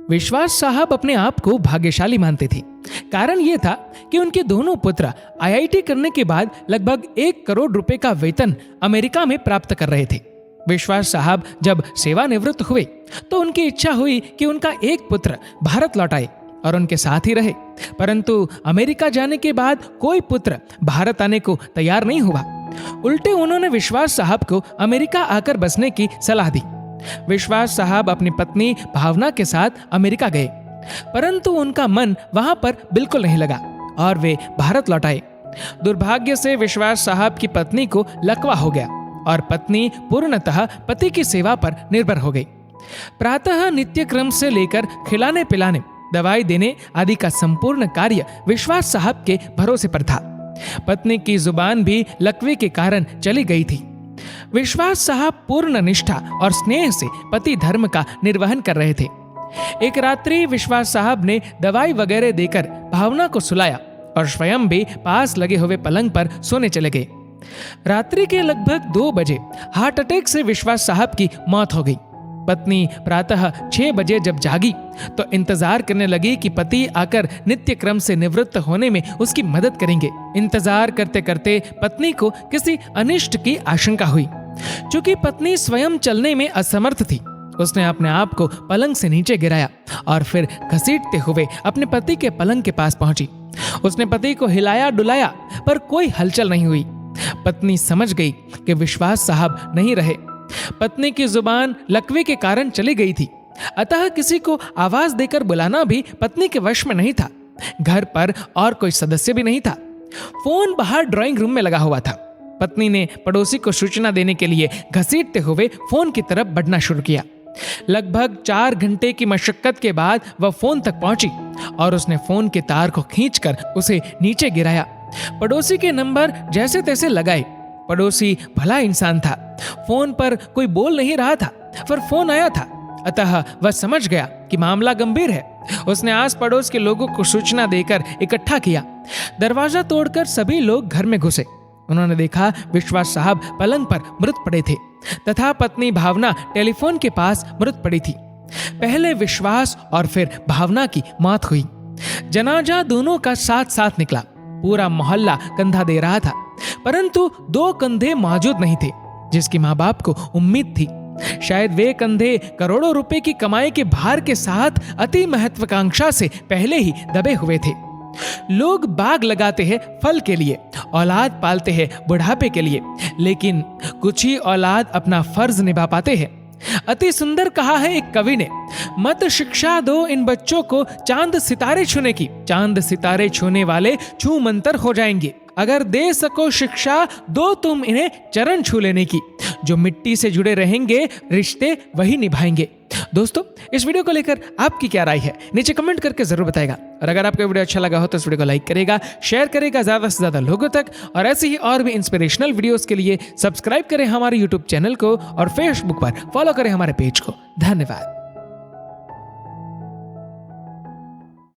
विश्वास साहब अपने आप को भाग्यशाली मानते थे। कारण यह था कि उनके दोनों पुत्र आईआईटी करने के बाद लगभग 1 करोड़ रुपए का वेतन अमेरिका में प्राप्त कर रहे थे। विश्वास साहब जब सेवानिवृत्त हुए तो उनकी इच्छा हुई कि उनका एक पुत्र भारत लौट आए और उनके साथ ही रहे, परंतु अमेरिका जाने के बाद कोई पुत्र भारत आने को तैयार नहीं हुआ। उल्टे उन्होंने विश्वास साहब को अमेरिका आकर बसने की सलाह दी। विश्वास साहब अपनी पत्नी भावना के साथ अमेरिका गए, परंतु उनका मन वहां पर बिल्कुल नहीं लगा और वे भारत लौट आए। दुर्भाग्य से विश्वास साहब की पत्नी को लकवा हो गया और पत्नी पूर्णतः पति की सेवा पर निर्भर हो गई। प्रातः नित्य क्रम से लेकर खिलाने पिलाने, दवाई देने आदि का संपूर्ण कार्य विश्वास साहब के भरोसे पर था। पत्नी की जुबान भी लकवे के कारण चली गई थी। विश्वास साहब पूर्ण निष्ठा और स्नेह से पति धर्म का निर्वहन कर रहे थे। एक रात्रि विश्वास साहब ने दवाई वगैरह देकर भावना को सुलाया और स्वयं भी पास लगे हुए पलंग पर सोने चले गए। रात्रि के लगभग 2 बजे हार्ट अटैक से विश्वास साहब की मौत हो गई। पत्नी प्रातः 6 बजे जब जागी तो इंतजार करने लगी कि पति आकर नित्य क्रम से निवृत्त होने में उसकी मदद करेंगे। इंतजार करते करते पत्नी को किसी अनिष्ट की आशंका हुई। चूंकि पत्नी स्वयं चलने में असमर्थ थी, उसने अपने आप को पलंग से नीचे गिराया और फिर घसीटते हुए अपने पति के पलंग के पास पहुंची। उसने पति को हिलाया डुलाया पर कोई हलचल नहीं हुई। पत्नी समझ गई कि विश्वास साहब नहीं रहे। पत्नी की जुबान लकवे के कारण चली गई थी, अतः किसी को आवाज देकर बुलाना भी पत्नी के वश में नहीं था। घर पर और कोई सदस्य भी नहीं था। फोन बाहर ड्राइंग रूम में लगा हुआ था। पत्नी ने पड़ोसी को सूचना देने के लिए घसीटते हुए फोन की तरफ बढ़ना शुरू किया। लगभग 4 घंटे की मशक्कत के बाद वह फोन तक पहुंची और उसने फोन के तार को खींचकर उसे नीचे गिराया। पड़ोसी के नंबर जैसे तैसे लगाए। पड़ोसी भला इंसान था, फोन पर कोई बोल नहीं रहा था, पर फोन आया था, अतः वह समझ गया कि मामला गंभीर है। उसने आस पड़ोस के लोगों को सूचना देकर इकट्ठा किया। दरवाजा तोड़कर सभी लोग घर में घुसे। उन्होंने देखा विश्वास साहब पलंग पर मृत पड़े थे तथा पत्नी भावना टेलीफोन के पास मृत पड़ी थी। पहले विश्वास और फिर भावना की मौत हुई। जनाजा दोनों का साथ साथ निकला। पूरा मोहल्ला कंधा दे रहा था, परंतु 2 कंधे मौजूद नहीं थे जिसकी माँ बाप को उम्मीद थी। शायद वे कंधे करोड़ों रुपए की कमाई के भार के साथ अति महत्वाकांक्षा से पहले ही दबे हुए थे। लोग बाग लगाते हैं फल के लिए, औलाद पालते हैं बुढ़ापे के लिए, लेकिन कुछ ही औलाद अपना फर्ज निभा पाते हैं। अति सुंदर कहा है एक कवि ने, मत शिक्षा दो इन बच्चों को चांद सितारे छूने की, चांद सितारे छूने वाले छू मंतर हो जाएंगे। अगर दे सको शिक्षा दो तुम इन्हें चरण छू लेने की, जो मिट्टी से जुड़े रहेंगे रिश्ते वही निभाएंगे। दोस्तों, इस वीडियो को लेकर आपकी क्या राय है नीचे कमेंट करके जरूर बताएगा। और अगर आपको वीडियो अच्छा लगा हो तो इस वीडियो को लाइक करेगा, शेयर करेगा ज्यादा से ज्यादा लोगों तक, और ऐसे ही और भी इंस्पिरेशनल वीडियोस के लिए सब्सक्राइब करें हमारे यूट्यूब चैनल को और फेसबुक पर फॉलो करें हमारे पेज को। धन्यवाद।